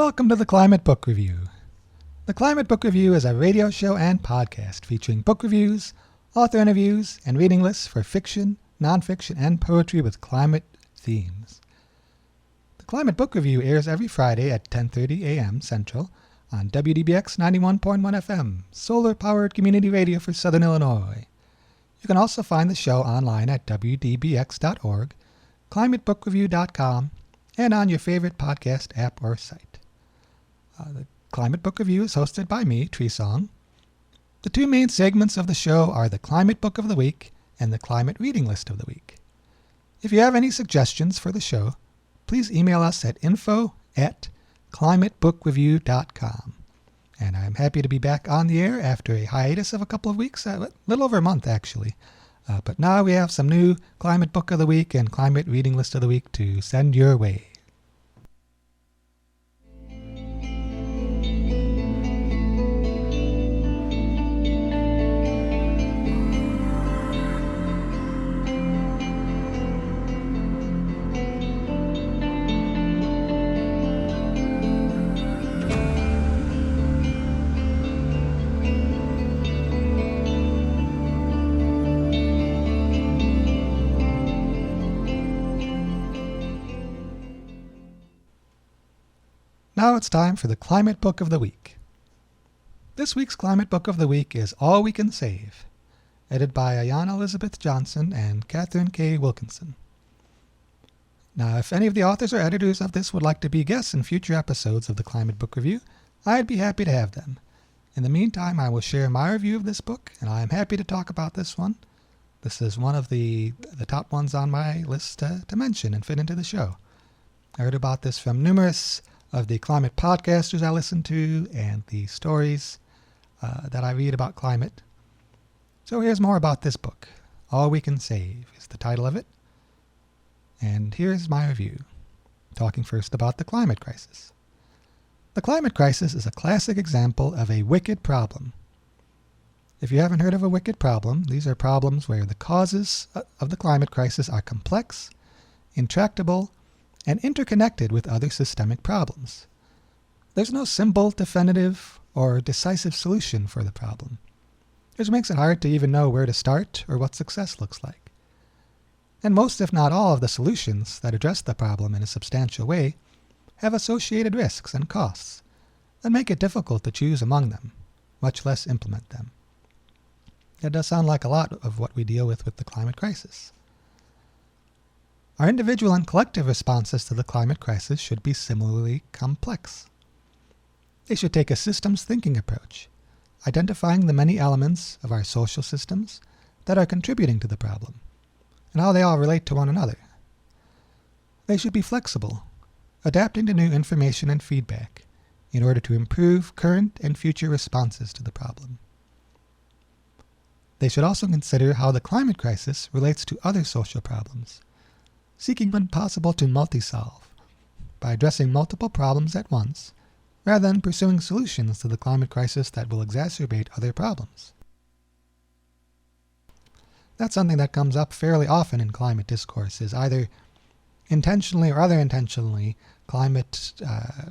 Welcome to the Climate Book Review. The Climate Book Review is a radio show and podcast featuring book reviews, author interviews, and reading lists for fiction, nonfiction, and poetry with climate themes. The Climate Book Review airs every Friday at 10:30 a.m. Central on WDBX 91.1 FM, solar-powered community radio for Southern Illinois. You can also find the show online at wdbx.org, climatebookreview.com, and on your favorite podcast app or site. The Climate Book Review is hosted by me, Tree Song. The two main segments of the show are the Climate Book of the Week and the Climate Reading List of the Week. If you have any suggestions for the show, please email us at info@climatebookreview.com. And I'm happy to be back on the air after a hiatus of a couple of weeks, a little over a month actually. But now we have some new Climate Book of the Week and Climate Reading List of the Week to send your way. Now it's time for the Climate Book of the Week. This week's Climate Book of the Week is All We Can Save, edited by Ayanna Elizabeth Johnson and Catherine K. Wilkinson. Now, if any of the authors or editors of this would like to be guests in future episodes of the Climate Book Review, I'd be happy to have them. In the meantime, I will share my review of this book, and I am happy to talk about this one. This is one of the top ones on my list to mention and fit into the show. I heard about this from numerous of the climate podcasters I listen to and the stories that I read about climate. So here's more about this book. All We Can Save is the title of it. And here's my review, talking first about the climate crisis. The climate crisis is a classic example of a wicked problem. If you haven't heard of a wicked problem, these are problems where the causes of the climate crisis are complex, intractable, and interconnected with other systemic problems. There's no simple, definitive, or decisive solution for the problem, which makes it hard to even know where to start or what success looks like. And most, if not all, of the solutions that address the problem in a substantial way have associated risks and costs that make it difficult to choose among them, much less implement them. That does sound like a lot of what we deal with the climate crisis. Our individual and collective responses to the climate crisis should be similarly complex. They should take a systems thinking approach, identifying the many elements of our social systems that are contributing to the problem, and how they all relate to one another. They should be flexible, adapting to new information and feedback in order to improve current and future responses to the problem. They should also consider how the climate crisis relates to other social problems, seeking when possible to multi-solve by addressing multiple problems at once, rather than pursuing solutions to the climate crisis that will exacerbate other problems. That's something that comes up fairly often in climate discourses. Either intentionally or unintentionally, climate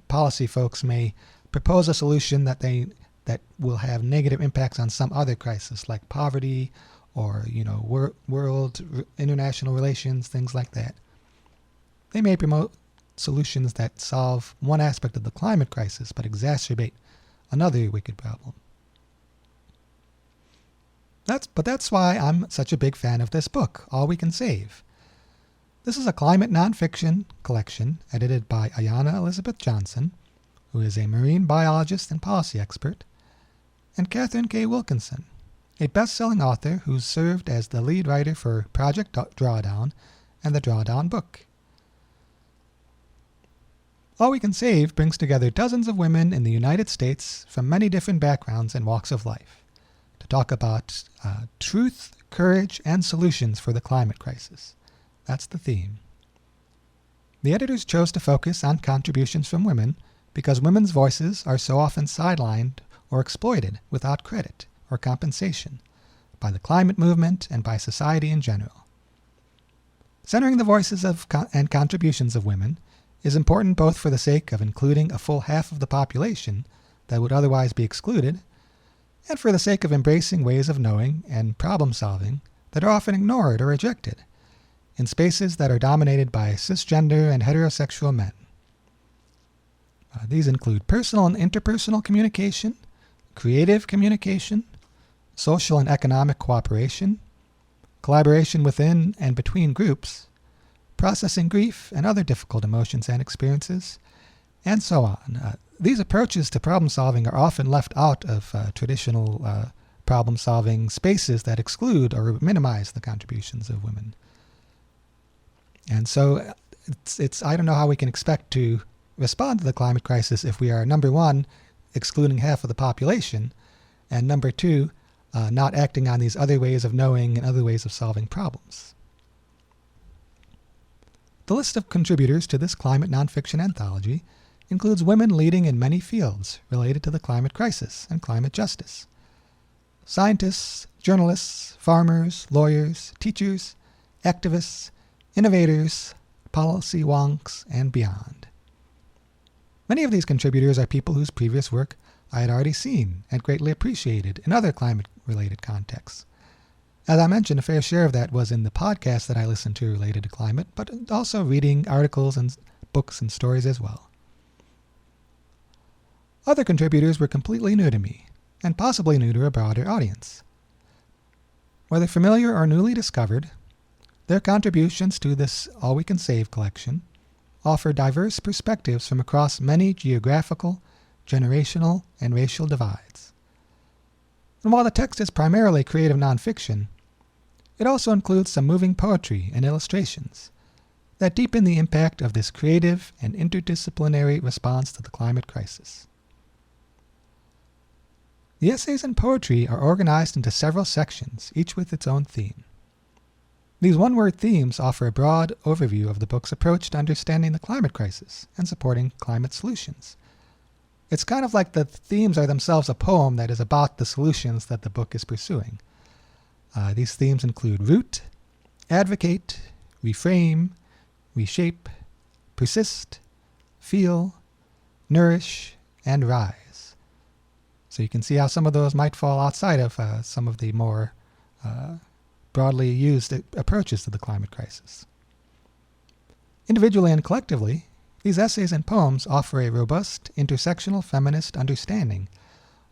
policy folks may propose a solution that will have negative impacts on some other crisis, like poverty or world international relations, things like that. They may promote solutions that solve one aspect of the climate crisis but exacerbate another wicked problem. That's why I'm such a big fan of this book, All We Can Save. This is a climate nonfiction collection edited by Ayanna Elizabeth Johnson, who is a marine biologist and policy expert, and Catherine K. Wilkinson, a best-selling author who's served as the lead writer for Project Drawdown and the Drawdown book. All We Can Save brings together dozens of women in the United States from many different backgrounds and walks of life to talk about truth, courage, and solutions for the climate crisis. That's the theme. The editors chose to focus on contributions from women because women's voices are so often sidelined or exploited without credit or compensation by the climate movement and by society in general. Centering the voices and contributions of women is important both for the sake of including a full half of the population that would otherwise be excluded, and for the sake of embracing ways of knowing and problem-solving that are often ignored or rejected in spaces that are dominated by cisgender and heterosexual men. These include personal and interpersonal communication, creative communication, social and economic cooperation, collaboration within and between groups, processing grief and other difficult emotions and experiences, and so on. These approaches to problem-solving are often left out of traditional problem-solving spaces that exclude or minimize the contributions of women. And so I don't know how we can expect to respond to the climate crisis if we are, number one, excluding half of the population, and number two, not acting on these other ways of knowing and other ways of solving problems. The list of contributors to this climate nonfiction anthology includes women leading in many fields related to the climate crisis and climate justice. Scientists, journalists, farmers, lawyers, teachers, activists, innovators, policy wonks, and beyond. Many of these contributors are people whose previous work I had already seen and greatly appreciated in other climate-related contexts. As I mentioned, a fair share of that was in the podcasts that I listened to related to climate, but also reading articles and books and stories as well. Other contributors were completely new to me, and possibly new to a broader audience. Whether familiar or newly discovered, their contributions to this All We Can Save collection offer diverse perspectives from across many geographical, generational, and racial divides. And while the text is primarily creative nonfiction, it also includes some moving poetry and illustrations that deepen the impact of this creative and interdisciplinary response to the climate crisis. The essays and poetry are organized into several sections, each with its own theme. These one-word themes offer a broad overview of the book's approach to understanding the climate crisis and supporting climate solutions. It's kind of like the themes are themselves a poem that is about the solutions that the book is pursuing. These themes include root, advocate, reframe, reshape, persist, feel, nourish, and rise. So you can see how some of those might fall outside of some of the more broadly used approaches to the climate crisis. Individually and collectively, these essays and poems offer a robust, intersectional feminist understanding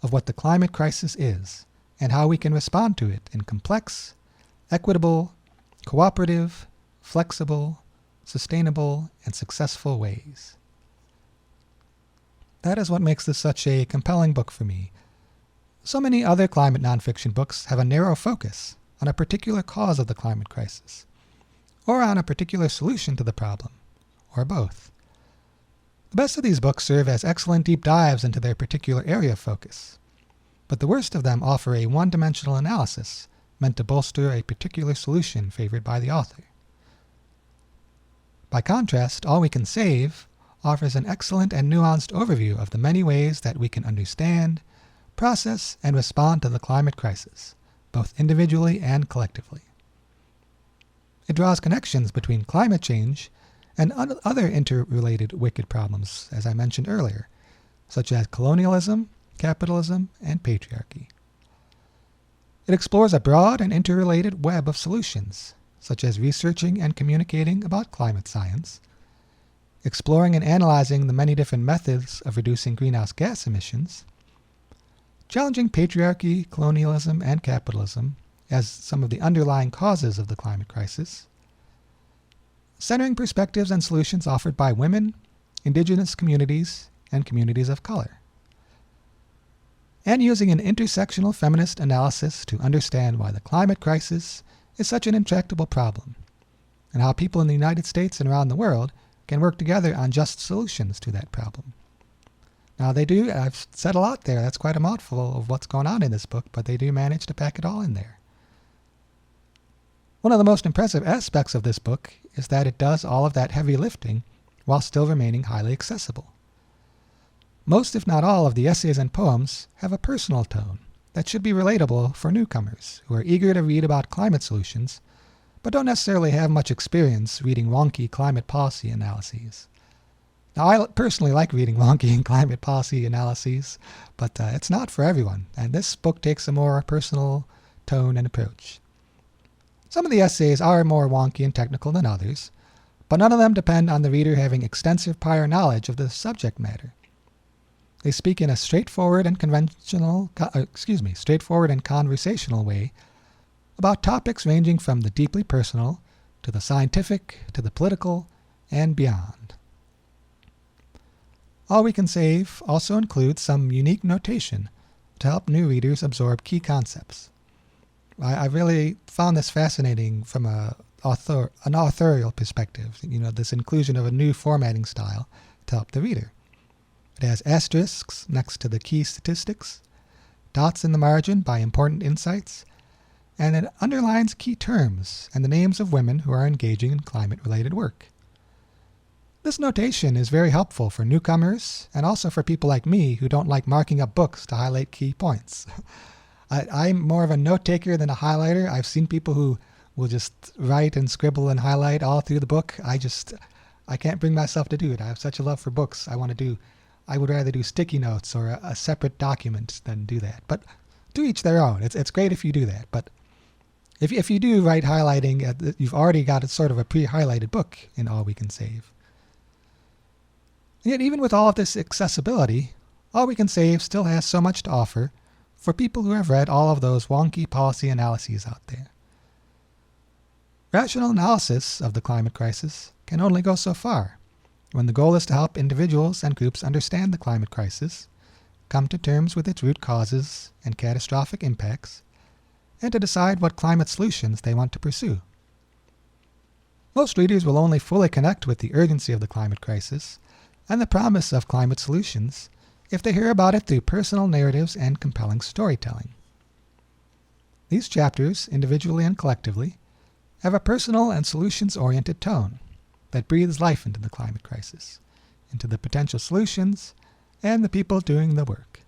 of what the climate crisis is and how we can respond to it in complex, equitable, cooperative, flexible, sustainable, and successful ways. That is what makes this such a compelling book for me. So many other climate nonfiction books have a narrow focus on a particular cause of the climate crisis, or on a particular solution to the problem, or both. The best of these books serve as excellent deep dives into their particular area of focus, but the worst of them offer a one-dimensional analysis meant to bolster a particular solution favored by the author. By contrast, All We Can Save offers an excellent and nuanced overview of the many ways that we can understand, process, and respond to the climate crisis, both individually and collectively. It draws connections between climate change and other interrelated wicked problems, as I mentioned earlier, such as colonialism, capitalism, and patriarchy. It explores a broad and interrelated web of solutions, such as researching and communicating about climate science, exploring and analyzing the many different methods of reducing greenhouse gas emissions, challenging patriarchy, colonialism, and capitalism as some of the underlying causes of the climate crisis, centering perspectives and solutions offered by women, indigenous communities, and communities of color, and using an intersectional feminist analysis to understand why the climate crisis is such an intractable problem, and how people in the United States and around the world can work together on just solutions to that problem. Now I've said a lot there, that's quite a mouthful of what's going on in this book, but they do manage to pack it all in there. One of the most impressive aspects of this book is that it does all of that heavy lifting while still remaining highly accessible. Most, if not all, of the essays and poems have a personal tone that should be relatable for newcomers who are eager to read about climate solutions, but don't necessarily have much experience reading wonky climate policy analyses. Now, I personally like reading wonky and climate policy analyses, but it's not for everyone, and this book takes a more personal tone and approach. Some of the essays are more wonky and technical than others, but none of them depend on the reader having extensive prior knowledge of the subject matter. They speak in a straightforward and conversational way about topics ranging from the deeply personal to the scientific to the political and beyond. All We Can Save also includes some unique notation to help new readers absorb key concepts. I really found this fascinating from an authorial perspective, this inclusion of a new formatting style to help the reader. It has asterisks next to the key statistics, dots in the margin by important insights, and it underlines key terms and the names of women who are engaging in climate-related work. This notation is very helpful for newcomers and also for people like me who don't like marking up books to highlight key points. I'm more of a note-taker than a highlighter. I've seen people who will just write and scribble and highlight all through the book. I can't bring myself to do it. I have such a love for books. I would rather do sticky notes or a separate document than do that. But to each their own. It's great if you do that. But if you do write highlighting, you've already got sort of a pre-highlighted book in All We Can Save. And yet even with all of this accessibility, All We Can Save still has so much to offer for people who have read all of those wonky policy analyses out there. Rational analysis of the climate crisis can only go so far when the goal is to help individuals and groups understand the climate crisis, come to terms with its root causes and catastrophic impacts, and to decide what climate solutions they want to pursue. Most readers will only fully connect with the urgency of the climate crisis and the promise of climate solutions if they hear about it through personal narratives and compelling storytelling. These chapters, individually and collectively, have a personal and solutions-oriented tone that breathes life into the climate crisis, into the potential solutions, and the people doing the work.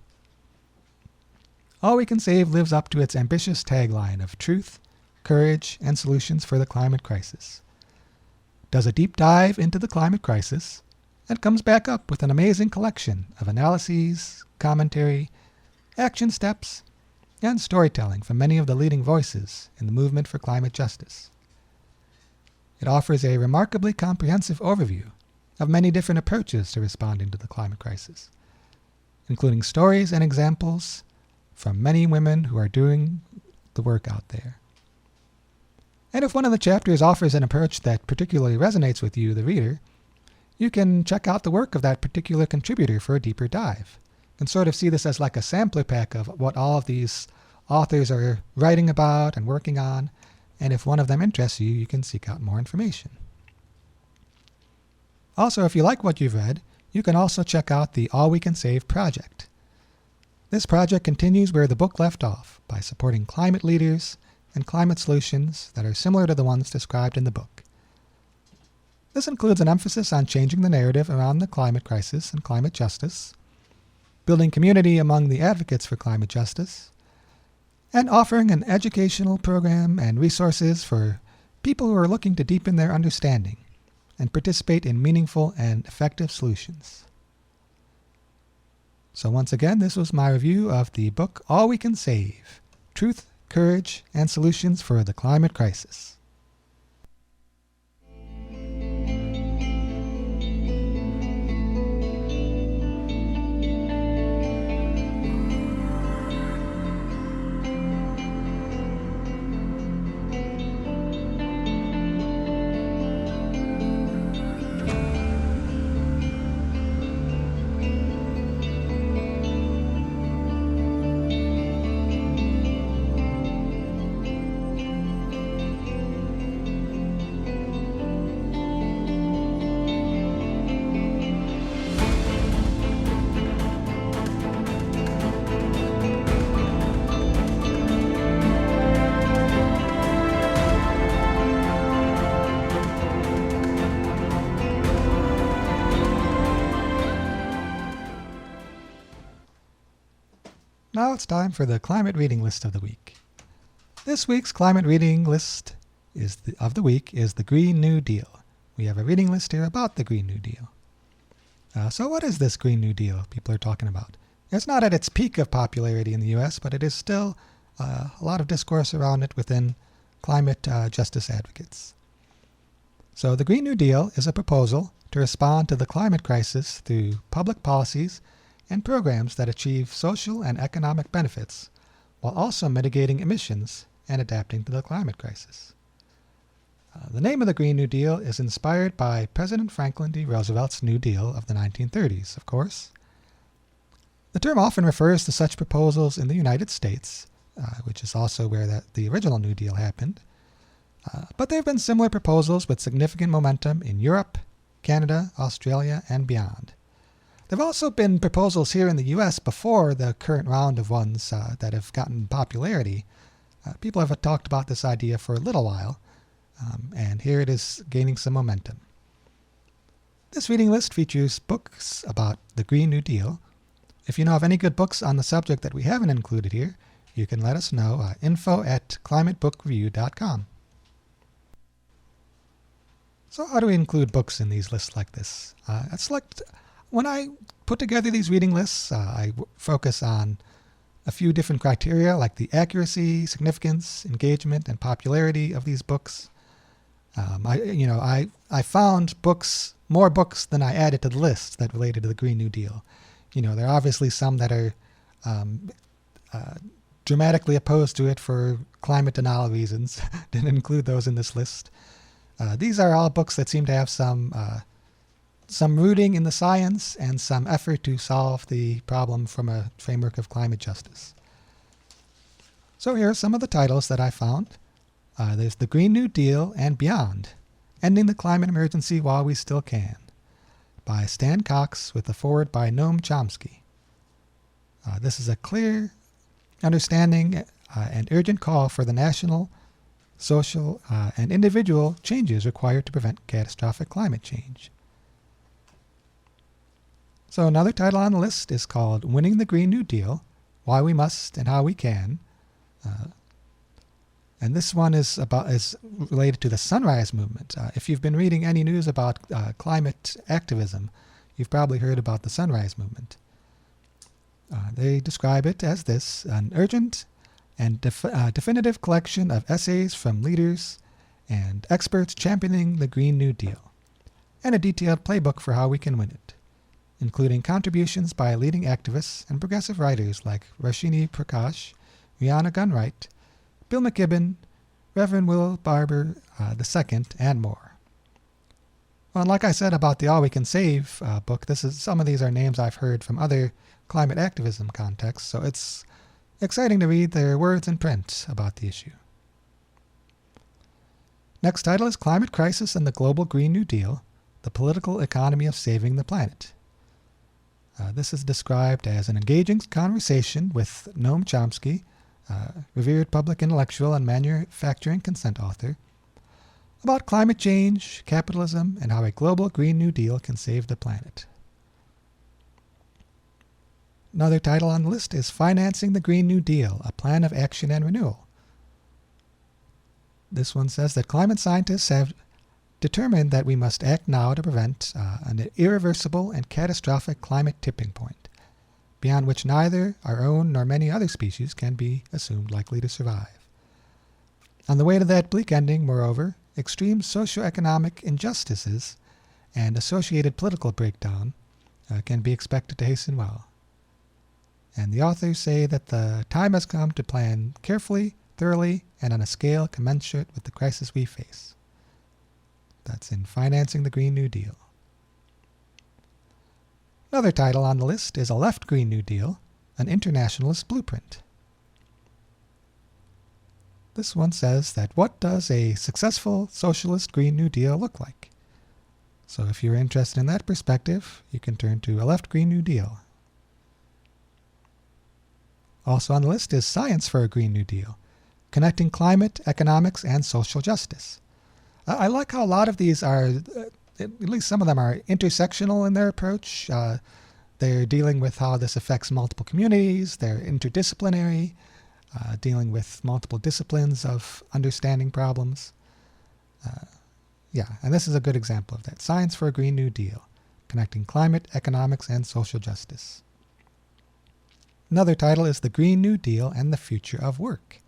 All We Can Save lives up to its ambitious tagline of truth, courage, and solutions for the climate crisis, does a deep dive into the climate crisis, and comes back up with an amazing collection of analyses, commentary, action steps, and storytelling from many of the leading voices in the movement for climate justice. It offers a remarkably comprehensive overview of many different approaches to responding to the climate crisis, including stories and examples from many women who are doing the work out there. And if one of the chapters offers an approach that particularly resonates with you, the reader, you can check out the work of that particular contributor for a deeper dive. You can sort of see this as like a sampler pack of what all of these authors are writing about and working on, and if one of them interests you, you can seek out more information. Also, if you like what you've read, you can also check out the All We Can Save project. This project continues where the book left off by supporting climate leaders and climate solutions that are similar to the ones described in the book. This includes an emphasis on changing the narrative around the climate crisis and climate justice, building community among the advocates for climate justice, and offering an educational program and resources for people who are looking to deepen their understanding and participate in meaningful and effective solutions. So once again, this was my review of the book All We Can Save, Truth, Courage, and Solutions for the Climate Crisis. Now it's time for the climate reading list of the week. This week's climate reading list of the week is the Green New Deal. We have a reading list here about the Green New Deal. So what is this Green New Deal people are talking about? It's not at its peak of popularity in the U.S., but it is still a lot of discourse around it within climate justice advocates. So the Green New Deal is a proposal to respond to the climate crisis through public policies and programs that achieve social and economic benefits while also mitigating emissions and adapting to the climate crisis. The name of the Green New Deal is inspired by President Franklin D. Roosevelt's New Deal of the 1930s, of course. The term often refers to such proposals in the United States, which is also where the original New Deal happened. But there have been similar proposals with significant momentum in Europe, Canada, Australia, and beyond. There have also been proposals here in the U.S. before the current round of ones that have gotten popularity. People have talked about this idea for a little while, and here it is gaining some momentum. This reading list features books about the Green New Deal. If you know of any good books on the subject that we haven't included here, you can let us know. info@climatebookreview.com. So how do we include books in these lists like this? When I put together these reading lists, I focus on a few different criteria like the accuracy, significance, engagement, and popularity of these books. I found more books than I added to the list that related to the Green New Deal. There are obviously some that are dramatically opposed to it for climate denial reasons. Didn't include those in this list. These are all books that seem to have some rooting in the science and some effort to solve the problem from a framework of climate justice. So here are some of the titles that I found. There's The Green New Deal and Beyond, Ending the Climate Emergency While We Still Can, by Stan Cox with a foreword by Noam Chomsky. This is a clear understanding and urgent call for the national, social, and individual changes required to prevent catastrophic climate change. So another title on the list is called Winning the Green New Deal, Why We Must and How We Can. And this one is related to the Sunrise Movement. If you've been reading any news about climate activism, you've probably heard about the Sunrise Movement. They describe it as this: an urgent and definitive collection of essays from leaders and experts championing the Green New Deal, and a detailed playbook for how we can win it, including contributions by leading activists and progressive writers like Roshini Prakash, Rihanna Gunright, Bill McKibben, Reverend Will Barber II, and more. Well, and like I said about the All We Can Save book, some of these are names I've heard from other climate activism contexts, so it's exciting to read their words in print about the issue. Next title is Climate Crisis and the Global Green New Deal, The Political Economy of Saving the Planet. This is described as an engaging conversation with Noam Chomsky, revered public intellectual and manufacturing consent author, about climate change, capitalism, and how a global Green New Deal can save the planet. Another title on the list is Financing the Green New Deal, A Plan of Action and Renewal. This one says that climate scientists have determined that we must act now to prevent an irreversible and catastrophic climate tipping point, beyond which neither our own nor many other species can be assumed likely to survive. On the way to that bleak ending, moreover, extreme socioeconomic injustices and associated political breakdown can be expected to hasten well. And the authors say that the time has come to plan carefully, thoroughly, and on a scale commensurate with the crisis we face. That's in Financing the Green New Deal. Another title on the list is A Left Green New Deal, An Internationalist Blueprint. This one says that what does a successful socialist Green New Deal look like? So if you're interested in that perspective, you can turn to A Left Green New Deal. Also on the list is Science for a Green New Deal, Connecting Climate, Economics, and Social Justice. I like how a lot of these are, at least some of them are intersectional in their approach. They're dealing with how this affects multiple communities. They're interdisciplinary, dealing with multiple disciplines of understanding problems. And this is a good example of that. Science for a Green New Deal, connecting climate, economics, and social justice. Another title is The Green New Deal and the Future of Work.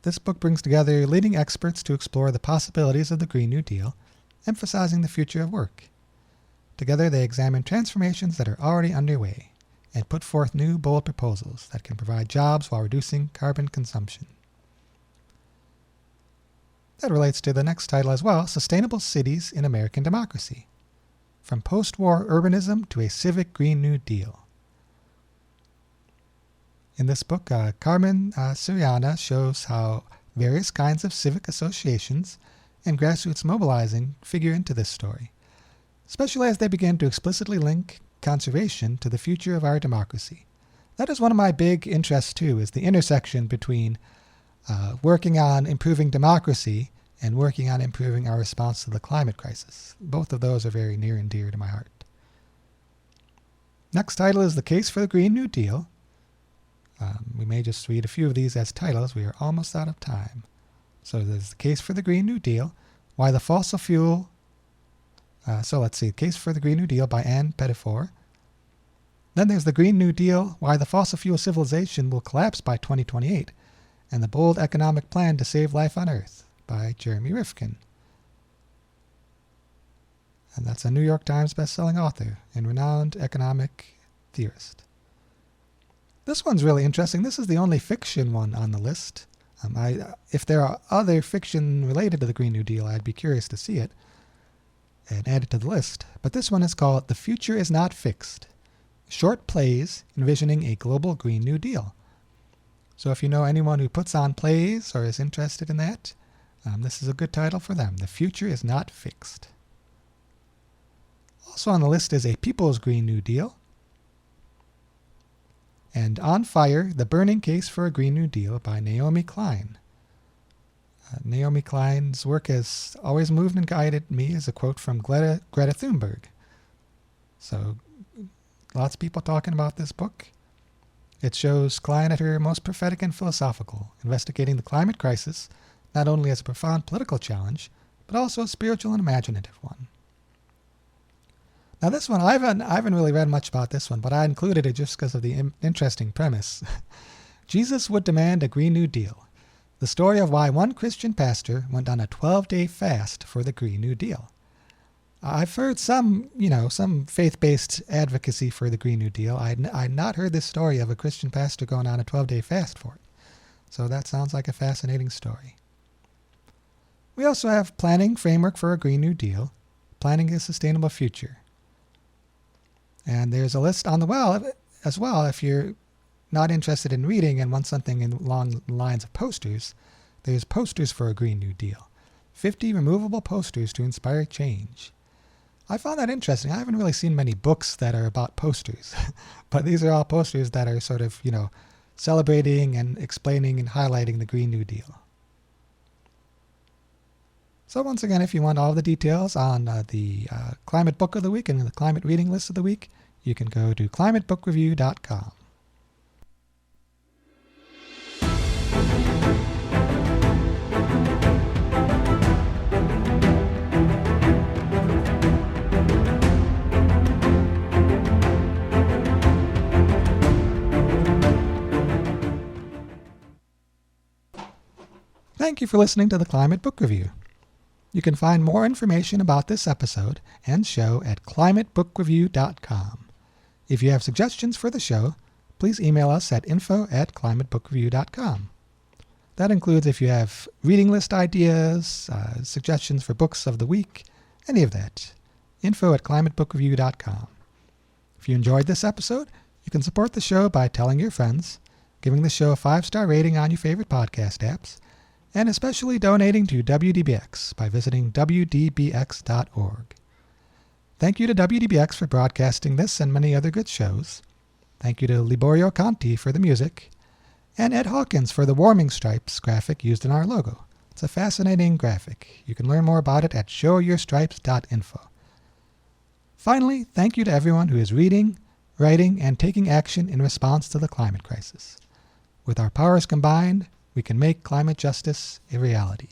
This book brings together leading experts to explore the possibilities of the Green New Deal, emphasizing the future of work. Together they examine transformations that are already underway and put forth new, bold proposals that can provide jobs while reducing carbon consumption. That relates to the next title as well, Sustainable Cities in American Democracy. From Post-War Urbanism to a Civic Green New Deal. In this book, Carmen Suriana shows how various kinds of civic associations and grassroots mobilizing figure into this story, especially as they begin to explicitly link conservation to the future of our democracy. That is one of my big interests too, is the intersection between working on improving democracy and working on improving our response to the climate crisis. Both of those are very near and dear to my heart. Next title is The Case for the Green New Deal. We may just read a few of these as titles. We are almost out of time. So there's The Case for the Green New Deal, Why the Fossil Fuel... The Case for the Green New Deal by Anne Pettifor. Then there's The Green New Deal, Why the Fossil Fuel Civilization Will Collapse by 2028, and the Bold Economic Plan to Save Life on Earth by Jeremy Rifkin. And that's a New York Times bestselling author and renowned economic theorist. This one's really interesting. This is the only fiction one on the list. If there are other fiction related to the Green New Deal, I'd be curious to see it and add it to the list. But this one is called The Future is Not Fixed. Short plays envisioning a global Green New Deal. So if you know anyone who puts on plays or is interested in that, this is a good title for them. The Future is Not Fixed. Also on the list is A People's Green New Deal. And On Fire, The Burning Case for a Green New Deal by Naomi Klein. Naomi Klein's work has always moved and guided me, as a quote from Greta Thunberg. So lots of people talking about this book. It shows Klein at her most prophetic and philosophical, investigating the climate crisis not only as a profound political challenge, but also a spiritual and imaginative one. Now this one, I haven't really read much about this one, but I included it just because of the interesting premise. Jesus would demand a Green New Deal. The story of why one Christian pastor went on a 12-day fast for the Green New Deal. I've heard some faith-based advocacy for the Green New Deal. I'd not heard this story of a Christian pastor going on a 12-day fast for it. So that sounds like a fascinating story. We also have Planning Framework for a Green New Deal, Planning a Sustainable Future. And there's a list on the well as well. If you're not interested in reading and want something along the lines of posters, there's Posters for a Green New Deal. 50 removable posters to inspire change. I found that interesting. I haven't really seen many books that are about posters, but these are all posters that are sort of, celebrating and explaining and highlighting the Green New Deal. So once again, if you want all the details on the Climate Book of the Week and the Climate Reading List of the Week, you can go to climatebookreview.com. Thank you for listening to the Climate Book Review. You can find more information about this episode and show at climatebookreview.com. If you have suggestions for the show, please email us at info@climatebookreview.com. That includes if you have reading list ideas, suggestions for books of the week, any of that. info@climatebookreview.com. If you enjoyed this episode, you can support the show by telling your friends, giving the show a 5-star rating on your favorite podcast apps, and especially donating to WDBX by visiting wdbx.org. Thank you to WDBX for broadcasting this and many other good shows. Thank you to Liborio Conti for the music, and Ed Hawkins for the warming stripes graphic used in our logo. It's a fascinating graphic. You can learn more about it at showyourstripes.info. Finally, thank you to everyone who is reading, writing, and taking action in response to the climate crisis. With our powers combined, we can make climate justice a reality.